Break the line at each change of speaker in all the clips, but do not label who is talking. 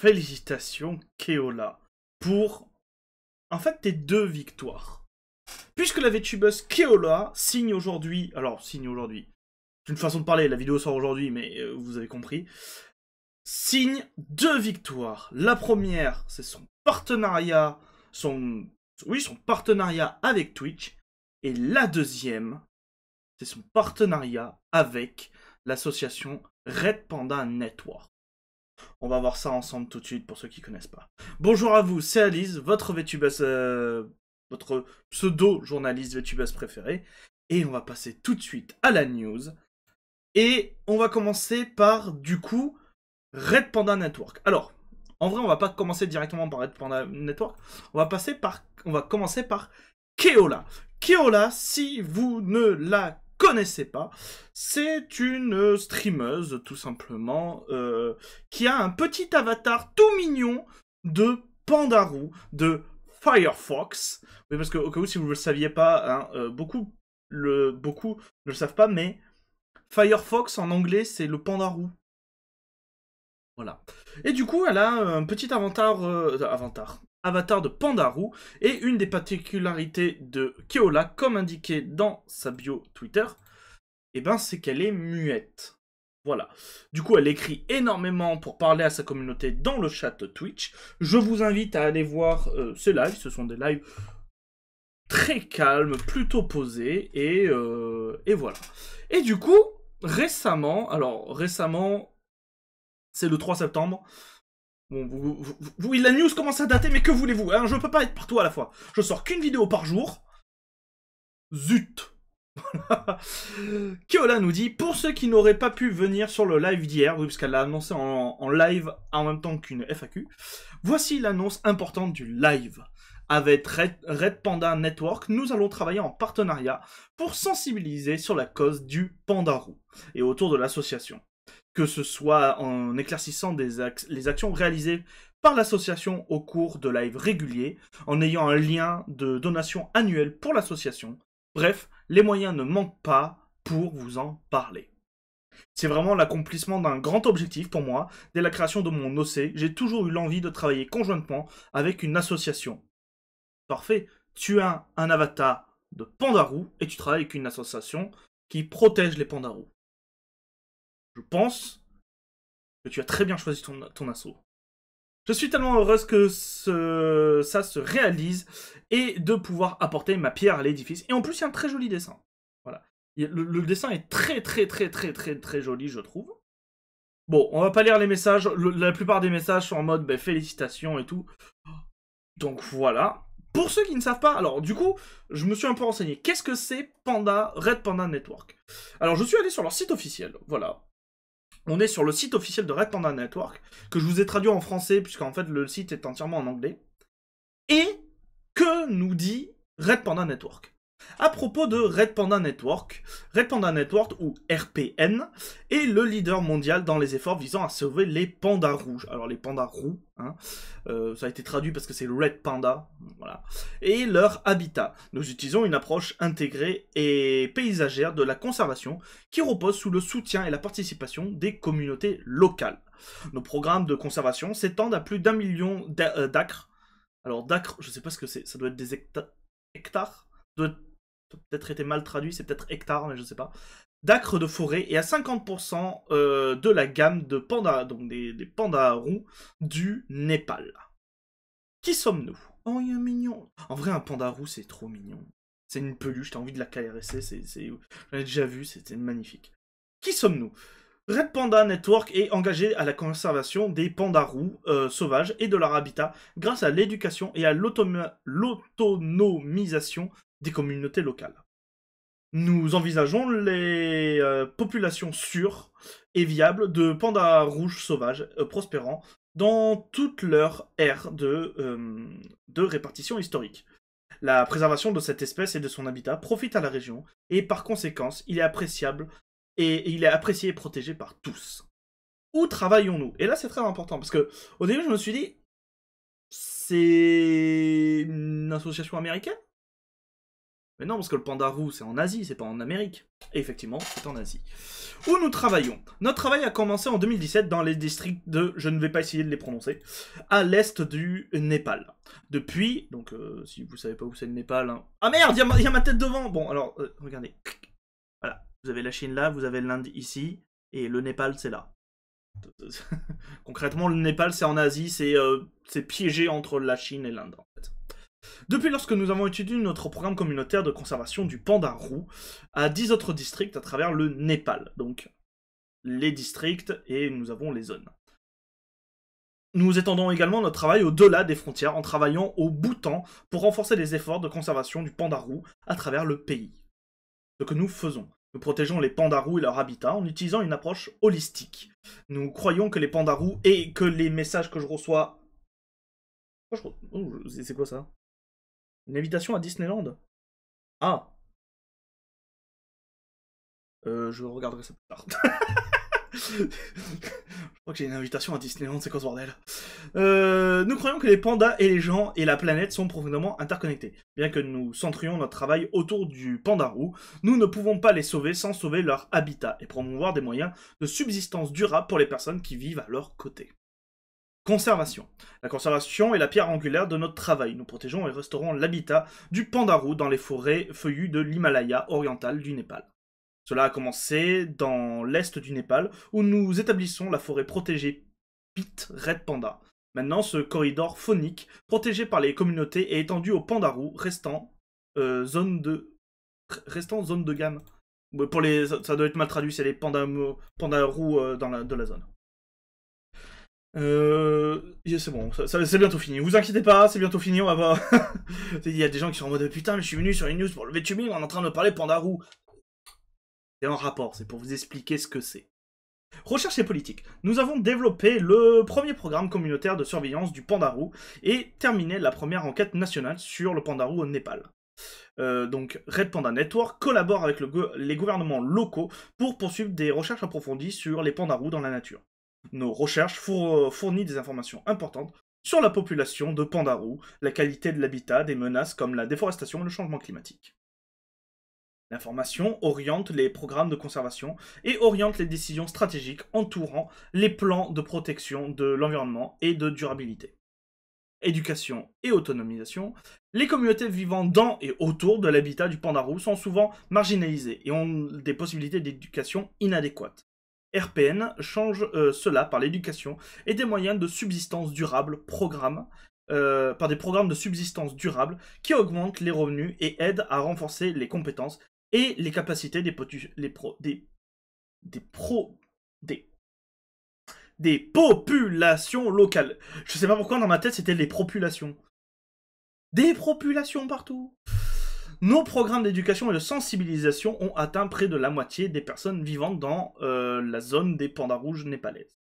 félicitations Keola pour, en fait, tes 2 victoires. Puisque la VTubeuse Keola signe aujourd'hui, c'est une façon de parler, la vidéo sort aujourd'hui, mais vous avez compris, signe 2 victoires. La première, c'est son partenariat, son partenariat avec Twitch, et la deuxième, c'est son partenariat avec l'association Red Panda Network. On va voir ça ensemble tout de suite pour ceux qui connaissent pas. Bonjour à vous, c'est Alice, votre VTubeuse, votre pseudo-journaliste VTubeuse préféré. Et on va passer tout de suite à la news. Et on va commencer par, du coup, Red Panda Network. Alors, en vrai, on va pas commencer directement par Red Panda Network. On va commencer par Keola. Keola, si vous ne la connaissez pas, c'est une streameuse, tout simplement, qui a un petit avatar tout mignon de Pandarou, de Firefox. Oui, parce que, au cas où, si vous ne le saviez pas, hein, beaucoup ne le savent pas, mais Firefox, en anglais, c'est le Pandarou. Voilà. Et du coup, elle a un petit avatar de Pandarou, et une des particularités de Keola, comme indiqué dans sa bio Twitter, c'est qu'elle est muette. Voilà. Du coup, elle écrit énormément pour parler à sa communauté dans le chat Twitch. Je vous invite à aller voir ces lives. Ce sont des lives très calmes, plutôt posés, et voilà. Et du coup, récemment, c'est le 3 septembre. Bon, oui, la news commence à dater, mais que voulez-vous, hein, je peux pas être partout à la fois. Je sors qu'une vidéo par jour. Zut. Keola nous dit, pour ceux qui n'auraient pas pu venir sur le live d'hier, oui, parce qu'elle l'a annoncé en live en même temps qu'une FAQ, voici l'annonce importante du live. Avec Red Panda Network, nous allons travailler en partenariat pour sensibiliser sur la cause du pandarou et autour de l'association. Que ce soit en éclaircissant les actions réalisées par l'association au cours de lives réguliers, en ayant un lien de donation annuel pour l'association. Bref, les moyens ne manquent pas pour vous en parler. C'est vraiment l'accomplissement d'un grand objectif pour moi. Dès la création de mon OC, j'ai toujours eu l'envie de travailler conjointement avec une association. Parfait, tu as un avatar de pandarou et tu travailles avec une association qui protège les pandarous. Je pense que tu as très bien choisi ton assaut. Je suis tellement heureuse que ça se réalise et de pouvoir apporter ma pierre à l'édifice. Et en plus, il y a un très joli dessin. Voilà. Le dessin est très joli, je trouve. Bon, on va pas lire les messages. La plupart des messages sont en mode félicitations et tout. Donc voilà. Pour ceux qui ne savent pas, alors du coup, je me suis un peu renseigné. Qu'est-ce que c'est Red Panda Network? Alors je suis allé sur leur site officiel, voilà. On est sur le site officiel de Red Panda Network, que je vous ai traduit en français, puisqu'en fait le site est entièrement en anglais. Et que nous dit Red Panda Network? À propos de Red Panda Network ou RPN est le leader mondial dans les efforts visant à sauver les pandas rouges. Alors les pandas roux, hein, ça a été traduit parce que c'est Red Panda, voilà. Et leur habitat. Nous utilisons une approche intégrée et paysagère de la conservation qui repose sous le soutien et la participation des communautés locales. Nos programmes de conservation s'étendent à plus d'1 million d'acres. Alors d'acres, je sais pas ce que c'est, ça doit être des hectares, ça doit peut-être été mal traduit, c'est peut-être hectares, mais je sais pas. D'acres de forêt et à 50% de la gamme de pandas, donc des pandas roux du Népal. Qui sommes-nous? Oh, il est mignon. En vrai, un panda roux, c'est trop mignon. C'est une peluche, t'as envie de la caresser, j'en ai déjà vu, c'était magnifique. Qui sommes-nous? Red Panda Network est engagé à la conservation des pandas roux sauvages et de leur habitat grâce à l'éducation et à l'autonomisation des communautés locales. Nous envisageons les populations sûres et viables de pandas rouges sauvages prospérant dans toute leur ère de répartition historique. La préservation de cette espèce et de son habitat profite à la région et par conséquent, il est apprécié et protégé par tous. Où travaillons-nous? Et là, c'est très important parce que au début, je me suis dit, c'est une association américaine? Mais non, parce que le panda roux, c'est en Asie, c'est pas en Amérique. Et effectivement, c'est en Asie. Où nous travaillons. Notre travail a commencé en 2017 dans les districts de, je ne vais pas essayer de les prononcer, à l'est du Népal. Depuis, donc si vous savez pas où c'est le Népal... Hein... Ah merde, il y a ma tête devant. Bon, alors, regardez. Voilà, vous avez la Chine là, vous avez l'Inde ici, et le Népal, c'est là. Concrètement, le Népal, c'est en Asie, c'est piégé entre la Chine et l'Inde, en fait. Depuis lorsque nous avons étudié notre programme communautaire de conservation du panda roux à 10 autres districts à travers le Népal. Donc, les districts et nous avons les zones. Nous étendons également notre travail au-delà des frontières en travaillant au Bhoutan pour renforcer les efforts de conservation du panda roux à travers le pays. Ce que nous faisons. Nous protégeons les pandas roux et leur habitat en utilisant une approche holistique. Nous croyons que les pandas roux et que les messages que je reçois... C'est quoi ça? Une invitation à Disneyland? Ah. Je regarderai ça plus tard. Je crois que j'ai une invitation à Disneyland, c'est quoi ce bordel? Nous croyons que les pandas et les gens et la planète sont profondément interconnectés. Bien que nous centrions notre travail autour du panda roux, nous ne pouvons pas les sauver sans sauver leur habitat et promouvoir des moyens de subsistance durable pour les personnes qui vivent à leur côté. Conservation. La conservation est la pierre angulaire de notre travail. Nous protégeons et restaurons l'habitat du panda roux dans les forêts feuillues de l'Himalaya oriental du Népal. Cela a commencé dans l'est du Népal, où nous établissons la forêt protégée Pit Red Panda. Maintenant, ce corridor faunique, protégé par les communautés, est étendu aux pandas roux, restant zone de gamme. Pour les, ça doit être mal traduit, c'est les pandas roux de la zone. C'est bon, c'est bientôt fini. Vous inquiétez pas, c'est bientôt fini, on va voir. Il y a des gens qui sont en mode putain, mais je suis venu sur une news pour le VTubing, on est en train de parler panda roux. C'est un rapport, c'est pour vous expliquer ce que c'est. Recherche et politique. Nous avons développé le premier programme communautaire de surveillance du panda roux et terminé la première enquête nationale sur le panda roux au Népal. Donc Red Panda Network collabore avec les gouvernements locaux pour poursuivre des recherches approfondies sur les pandas roux dans la nature. Nos recherches fournissent des informations importantes sur la population de pandas roux, la qualité de l'habitat, des menaces comme la déforestation et le changement climatique. L'information oriente les programmes de conservation et oriente les décisions stratégiques entourant les plans de protection de l'environnement et de durabilité. Éducation et autonomisation. Les communautés vivant dans et autour de l'habitat du panda roux sont souvent marginalisées et ont des possibilités d'éducation inadéquates. RPN change cela par l'éducation et des moyens de subsistance durable par des programmes de subsistance durable qui augmentent les revenus et aident à renforcer les compétences et les capacités des populations locales. Je sais pas pourquoi dans ma tête c'était les populations. Des populations partout. Nos programmes d'éducation et de sensibilisation ont atteint près de la moitié des personnes vivant dans la zone des pandas rouges népalaises.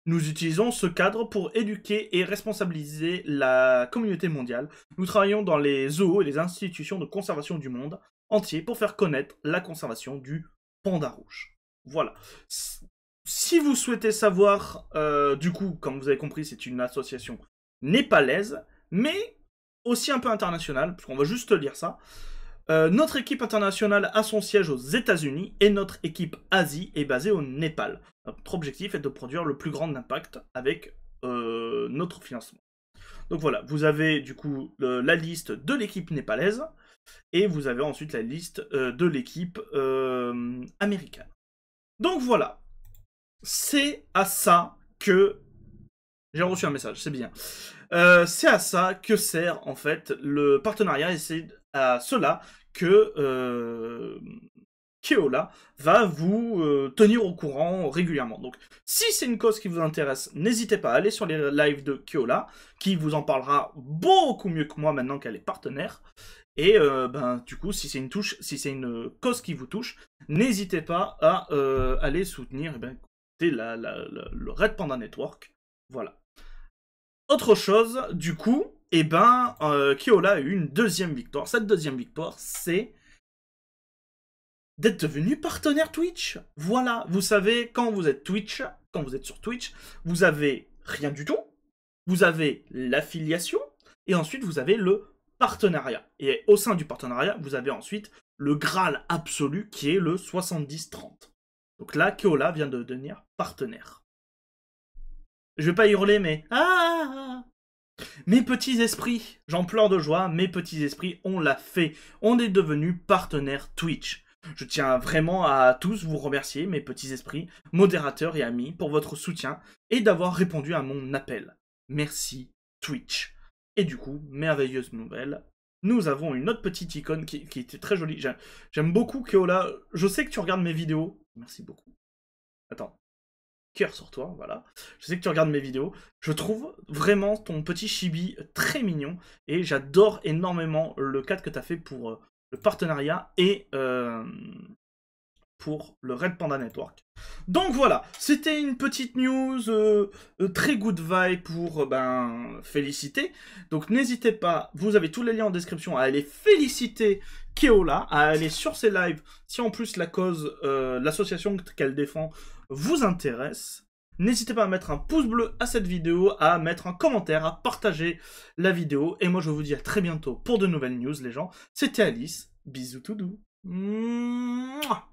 Nous utilisons ce cadre pour éduquer et responsabiliser la communauté mondiale. Nous travaillons dans les zoos et les institutions de conservation du monde entier pour faire connaître la conservation du panda rouge. Voilà. Si vous souhaitez savoir, du coup, comme vous avez compris, c'est une association népalaise, mais aussi un peu internationale, parce qu'on va juste lire ça. Notre équipe internationale a son siège aux États-Unis et notre équipe Asie est basée au Népal. Notre objectif est de produire le plus grand impact avec notre financement. Donc voilà, vous avez du coup la liste de l'équipe népalaise et vous avez ensuite la liste de l'équipe américaine. Donc voilà, c'est à ça que... J'ai reçu un message, c'est bien. C'est à ça que sert en fait le partenariat et c'est à cela que Keola va vous tenir au courant régulièrement. Donc si c'est une cause qui vous intéresse, n'hésitez pas à aller sur les lives de Keola, qui vous en parlera beaucoup mieux que moi maintenant qu'elle est partenaire. Et du coup, si c'est une cause qui vous touche, n'hésitez pas à aller soutenir le Red Panda Network. Voilà. Autre chose, du coup, Keola a eu une deuxième victoire. Cette deuxième victoire, c'est d'être devenu partenaire Twitch. Voilà, vous savez, quand vous êtes sur Twitch, vous avez rien du tout, vous avez l'affiliation, et ensuite vous avez le partenariat. Et au sein du partenariat, vous avez ensuite le Graal absolu qui est le 70-30. Donc là, Keola vient de devenir partenaire. Je vais pas hurler, mais... Mes petits esprits, j'en pleure de joie, mes petits esprits, on l'a fait. On est devenu partenaire Twitch. Je tiens vraiment à tous vous remercier, mes petits esprits, modérateurs et amis, pour votre soutien et d'avoir répondu à mon appel. Merci Twitch. Et du coup, merveilleuse nouvelle, nous avons une autre petite icône qui était très jolie. J'aime beaucoup Keola. Je sais que tu regardes mes vidéos. Merci beaucoup. Attends. Cœur sur toi, voilà. Je sais que tu regardes mes vidéos. Je trouve vraiment ton petit chibi très mignon. Et j'adore énormément le cadre que tu as fait pour le partenariat et pour le Red Panda Network. Donc voilà, c'était une petite news très good vibe pour féliciter. Donc n'hésitez pas, vous avez tous les liens en description à aller féliciter Keola, à aller sur ses lives si en plus la cause, l'association qu'elle défend vous intéresse. N'hésitez pas à mettre un pouce bleu à cette vidéo, à mettre un commentaire, à partager la vidéo. Et moi je vous dis à très bientôt pour de nouvelles news les gens. C'était Alice, bisous tout doux. Mouah.